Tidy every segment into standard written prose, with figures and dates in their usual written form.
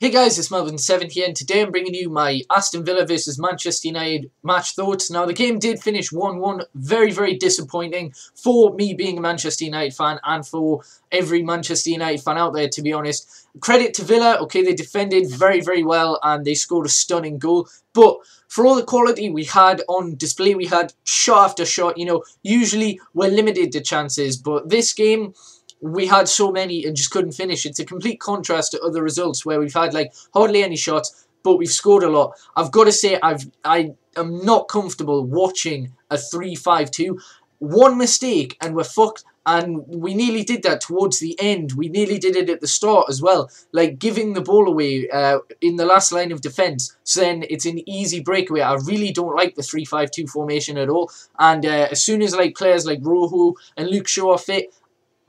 Hey guys, it's Melvin7 here, and today I'm bringing you my Aston Villa versus Manchester United match thoughts. Now, the game did finish 1-1, very, very disappointing for me being a Manchester United fan and for every Manchester United fan out there, to be honest. Credit to Villa, okay, they defended very, very well and they scored a stunning goal, but for all the quality we had on display, we had shot after shot. Usually we're limited to chances, but this game, we had so many and just couldn't finish. It's a complete contrast to other results where we've had like hardly any shots, but we've scored a lot. I've got to say, I am not comfortable watching a 3-5-2. One mistake and we're fucked. And we nearly did that towards the end. We nearly did it at the start as well. Like giving the ball away in the last line of defence. So then it's an easy breakaway. I really don't like the 3-5-2 formation at all. And as soon as like players like Rojo and Luke Shaw are fit,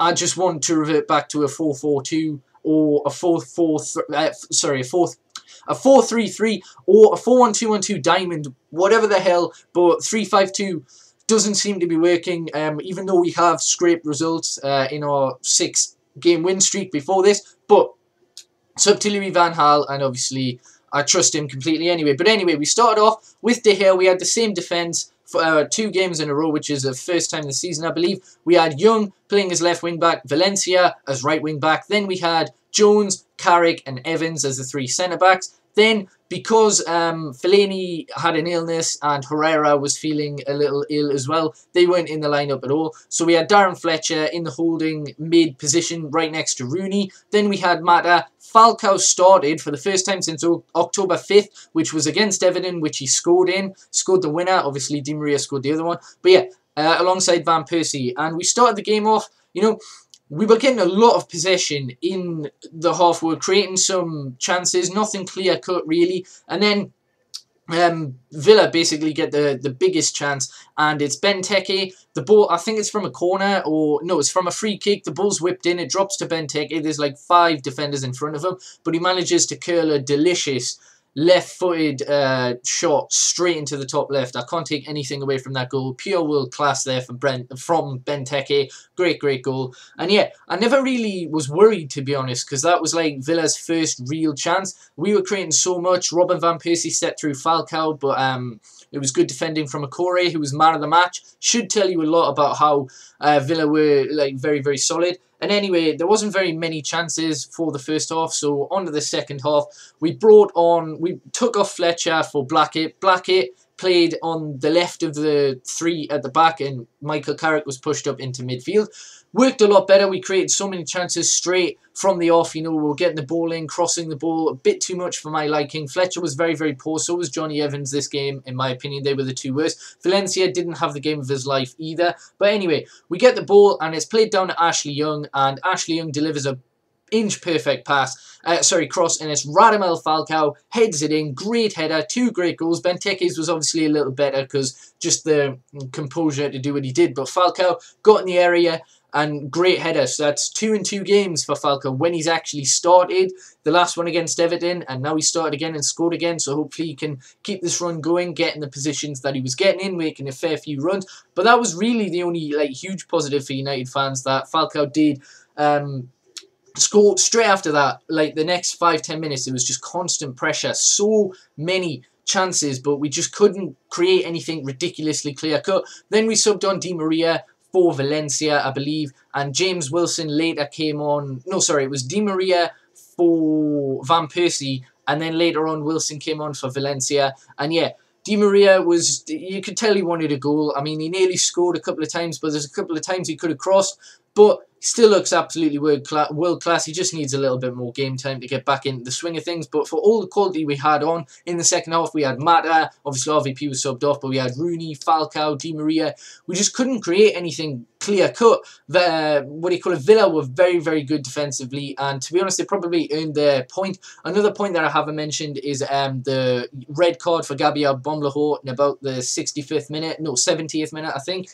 I just want to revert back to a 4-4-2 or a 4-3-3 or a 4-1-2-1-2 diamond, whatever the hell. But 3-5-2 doesn't seem to be working, even though we have scraped results in our 6-game win streak before this. But it's up to Louis van Gaal, and obviously I trust him completely anyway. But anyway, we started off with De Gea. We had the same defence for 2 games in a row, which is the first time this season, I believe. We had Young playing as left wing back, Valencia as right wing back. Then we had Jones, Carrick and Evans as the 3 centre backs. Then, because Fellaini had an illness and Herrera was feeling a little ill as well, they weren't in the lineup at all. So we had Darren Fletcher in the holding mid position right next to Rooney. Then we had Mata. Falcao started for the first time since October 5th, which was against Everton, which he scored the winner. Obviously, Di Maria scored the other one. But yeah, alongside Van Persie. And we started the game off, we were getting a lot of possession in the half. We were creating some chances, nothing clear-cut really. And then Villa basically get the biggest chance, and it's Benteke. The ball, I think it's from a corner, or no, it's from a free kick. The ball's whipped in, it drops to Benteke. There's like 5 defenders in front of him, but he manages to curl a delicious left-footed shot straight into the top left. I can't take anything away from that goal. Pure world class there from Benteke. Great goal. And yeah, I never really was worried, to be honest, because that was like Villa's first real chance. We were creating so much. Robin Van Persie stepped through Falcao, but it was good defending from Akore, who was man of the match. Should tell you a lot about how Villa were like very, very solid. And anyway, there wasn't very many chances for the first half, so on to the second half. We took off Fletcher for Blackett. Blackett played on the left of the 3 at the back, and Michael Carrick was pushed up into midfield. Worked a lot better. We created so many chances straight from the off. We were getting the ball in, crossing the ball, a bit too much for my liking. Fletcher was very, very poor. So was Johnny Evans this game, in my opinion. They were the 2 worst. Valencia didn't have the game of his life either. But anyway, we get the ball, and it's played down to Ashley Young, and Ashley Young delivers a inch-perfect cross, and it's Radamel Falcao heads it in. Great header, 2 great goals. Benteke's was obviously a little better because just the composure to do what he did, but Falcao got in the area, and great header. So that's 2 in 2 games for Falcao when he's actually started. The last one against Everton, and now he started again and scored again. So hopefully he can keep this run going, get in the positions that he was getting in, making a fair few runs. But that was really the only huge positive for United fans, that Falcao did score straight after that. Like the next 5-10 minutes, it was just constant pressure. So many chances, but we just couldn't create anything ridiculously clear-cut. Then we subbed on Di Maria for Valencia, I believe, and James Wilson later came on. No, sorry, it was Di Maria for Van Persie, and then later on Wilson came on for Valencia. And yeah, Di Maria was, you could tell he wanted a goal. I mean, he nearly scored a couple of times, but there's a couple of times he could have crossed, but still looks absolutely world class. He just needs a little bit more game time to get back into the swing of things. But for all the quality we had on in the second half, we had Mata, obviously RVP was subbed off, but we had Rooney, Falcao, Di Maria. We just couldn't create anything clear cut. Villa were very, very good defensively, and to be honest, they probably earned their point. Another point that I haven't mentioned is the red card for Gabriel Bomblehor in about the 70th minute, I think.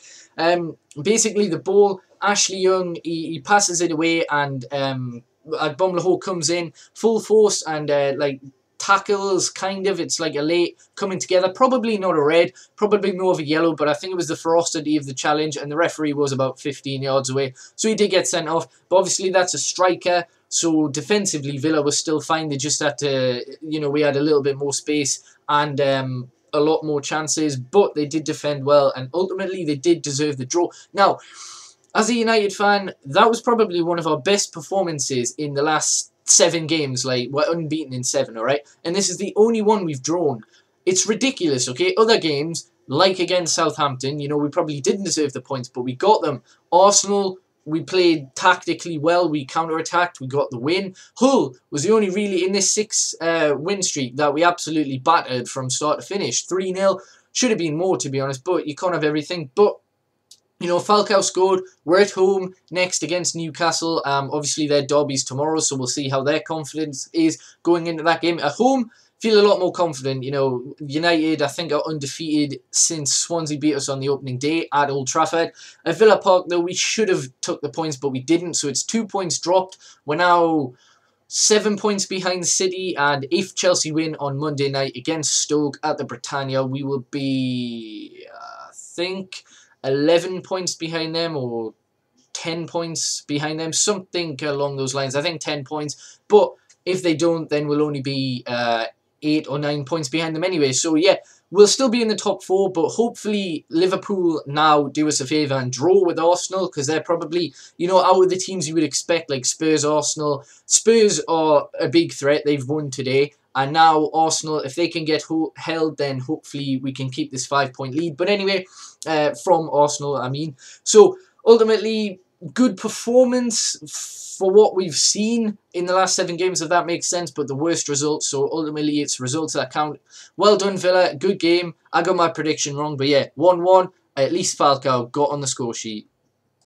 Basically the ball, Ashley Young, he passes it away, and Bomblehor comes in full force and tackles, kind of. It's like a late coming together. Probably not a red, probably more of a yellow, but I think it was the ferocity of the challenge, and the referee was about 15 yards away, so he did get sent off. But obviously that's a striker, So defensively, Villa was still fine. They just had to, we had a little bit more space and a lot more chances, but they did defend well, and ultimately they did deserve the draw. Now, as a United fan, that was probably one of our best performances in the last 7 games. Like, we're unbeaten in 7, alright? And this is the only one we've drawn. It's ridiculous, okay? Other games, like against Southampton, we probably didn't deserve the points, but we got them. Arsenal, we played tactically well. We counter-attacked. We got the win. Hull was the only really in this 6 win streak that we absolutely battered from start to finish. 3-0. Should have been more, to be honest, but you can't have everything. But Falcao scored. We're at home next against Newcastle. Obviously, their derby's tomorrow, so we'll see how their confidence is going into that game. At home, feel a lot more confident. United, I think, are undefeated since Swansea beat us on the opening day at Old Trafford. At Villa Park, though, we should have took the points, but we didn't, so it's 2 points dropped. We're now 7 points behind City, and if Chelsea win on Monday night against Stoke at the Britannia, we will be, I think, 11 points behind them, or 10 points behind them, something along those lines. I think 10 points, but if they don't, then we'll only be 8 or 9 points behind them anyway. So yeah, we'll still be in the top 4, but hopefully Liverpool now do us a favour and draw with Arsenal, because they're probably, out of the teams you would expect, like Spurs, Arsenal. Spurs are a big threat. They've won today. And now Arsenal, if they can get held, then hopefully we can keep this 5-point lead. But anyway, from Arsenal, I mean. So ultimately, good performance for what we've seen in the last 7 games, if that makes sense, but the worst results. So ultimately, it's results that count. Well done, Villa. Good game. I got my prediction wrong, but yeah, 1-1. At least Falcao got on the score sheet.